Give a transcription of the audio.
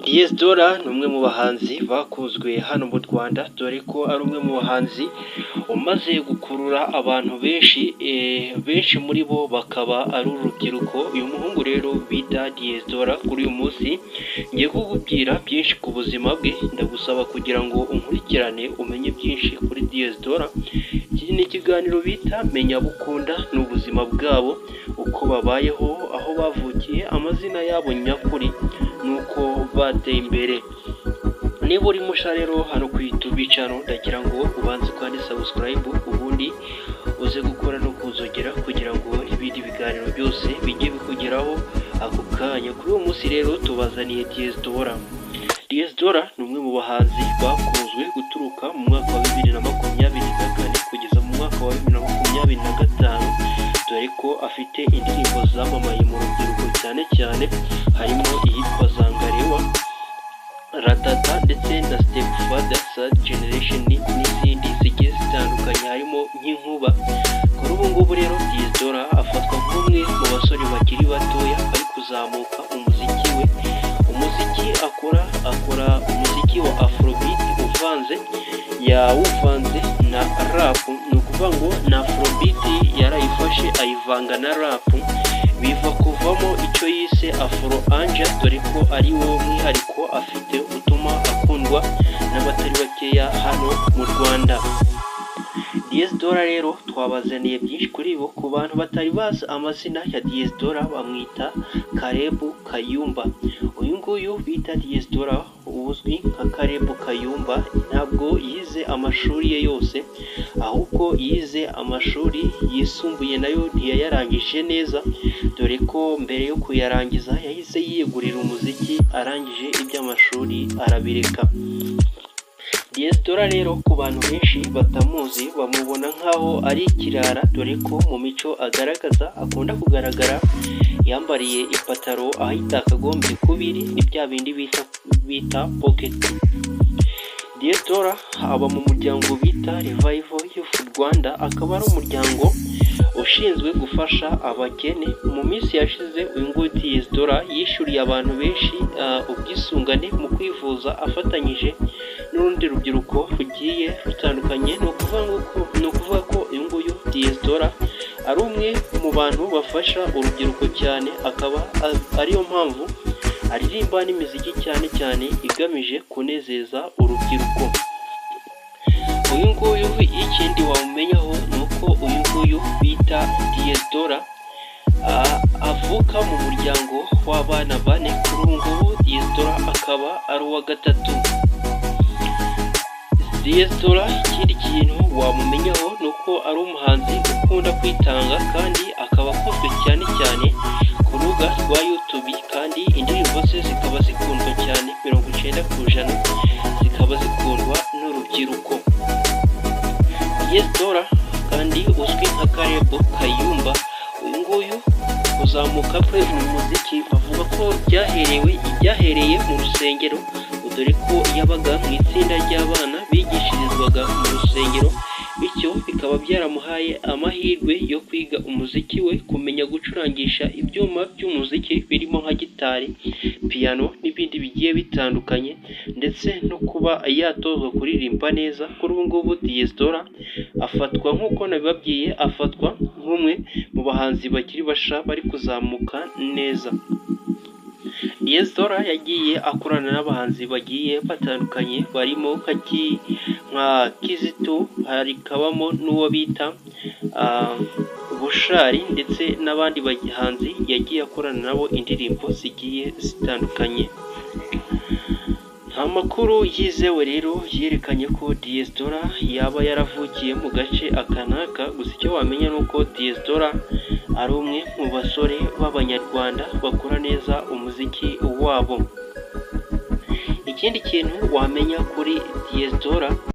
Diyesdora ni umwe mu bahanzi bakunzwe hano mu Rwanda, dore ko ari umwe mu bahanzi umaze gukurura abantu benshi muri bo bakaba ari urubyiruko. Uyu muhungu rero bita Diyesdora, kuri uyu munsi ngiye kukubwira byinshi ku buzima bwe. Ndagusaba kugira ngo unkurikirane umenye byinshi kuri Diyesdora. Iki ni ikiganiro bita Menya abo ukunda, ni ubuzima bwabo, uko babayeho, aho bavukiye, amazina yabo nyakuri nuko bateye imbere. Niba uri musha rero hano ku YouTube channel, ndagira ngo ubanze kandi subscribe, ubundi uze gukora no kuzogera kugira ngo ibindi biganiro byose bijye bikugeraho ako kanya. Kuri uwo munsi rero tubazaniye Diyesdora. Diyesdora ni umwe mu bahanzi bakunzwe guturuka mu mwaka wa 2024 kugeza mu mwaka wa 2025, dore ko afite indirimbo zamamaye mu rubyiruko cyane cyane, harimo iyitwa Zangarewa, Ratata ndetse na Stepfather, Third Generation n'izindi zigiye zitandukanye harimo nk'Inkuba. Kuri ubu ngubu rero Diyesdora afatwa nk'umwe mu basore bakiri batoya bari kuzamuka umuziki we. Umuziki akora umuziki wa Afrobeat uvanze na rap. Ni ukuvuga ngo na Afrobeat yarayifashe ayivanga na rap, biva kuvamo icyo yise Afro Anja, dore ko ari wo mwihariko afite utuma akundwa n'abatari bakeya hano mu Rwanda. Diyesdora rero twabazaniye byinshi kuri bo. Ku bantu batari bazi amazina ya Diyesdora, bamwita Caleb Kayumba. Uyu nguyu bita Diyesdora uzwi nka Caleb Kayumba ntabwo yize amashuri ye yose, ahubwo yize amashuri yisumbuye nayo ntiyayarangije neza, dore ko mbere yo kuyarangiza yahise yiyegurira umuziki, arangije iby'amashuri arabireka. Diyesdora rero ku bantu benshi batamuzi bamubona nk'aho ari ikirara, dore ko mu mico agaragaza akunda kugaragara yambariye ipataro aho itakagombye kubiri, ni bya bindi bita pocket. Diyesdora aba mu muryango bita Revival Youth Rwanda, akaba ari umuryango ushinzwe gufasha abakene. Mu minsi yashize uyu nguyu Diyesdora yishyuriye abantu benshi ubwisungane mu kwivuza afatanyije n'urundi rubyiruko rugiye rutandukanye. Ni ukuvuga ko uyu nguyu Diyesdora ari umwe mu bantu bafasha urubyiruko cyane, akaba ariyo mpamvu aririmba n'imiziki cyane cyane igamije kunezeza urubyiruko. Uyu nguyu ikindi wamumenyaho ni uko uyu nguyu bita Diyesdora avuka mu muryango w'abana bane. Kuri ubu ngubu Diyesdora akaba ari uwa gatatu. Diyesdora ikindi kintu wamumenyaho ni uko ari umuhanzi ukunda kwitanga, kandi akaba akunzwe cyane cyane ku rubuga rwa YouTube, kandi indirimbo ze zikaba zikundwa cyane 90% zikaba zikundwa n'urubyiruko. Diyesdora kandi uzwi nka Caleb Kayumba, uyu nguyu kuzamuka kwe mu muziki bavuga ko byahereye mu rusengero, dore ko yabaga mu itsinda ry'abana bigishirizwaga mu rusengero, bityo bikaba byaramuhaye amahirwe yo kwiga umuziki we, kumenya gucurangisha ibyuma by'umuziki birimo nka gitari, piano n'ibindi bigiye bitandukanye, ndetse no kuba yatozwa kuririmba neza. Kuri ubu ngubu Diyesdora afatwa nk'uko nabibabwiye, afatwa nk'umwe mu bahanzi bakiri basha bari kuzamuka neza. Diyesdora yagiye akorana n'abahanzi bagiye batandukanye, barimo nka Kizito, harikabamo n'uwo bita Bushari, ndetse n'abandi bahanzi yagiye akorana nabo indirimbo zigiye zitandukanye. Amakuru yizewe rero yerekanye ko Diyesdora yaba yaravukiye mu gace aka n'aka, gusa icyo wamenya ni uko Diyesdora ari umwe mu basore b'Abanyarwanda bakora neza umuziki wabo. Ikindi kintu wamenya kuri Diyesdora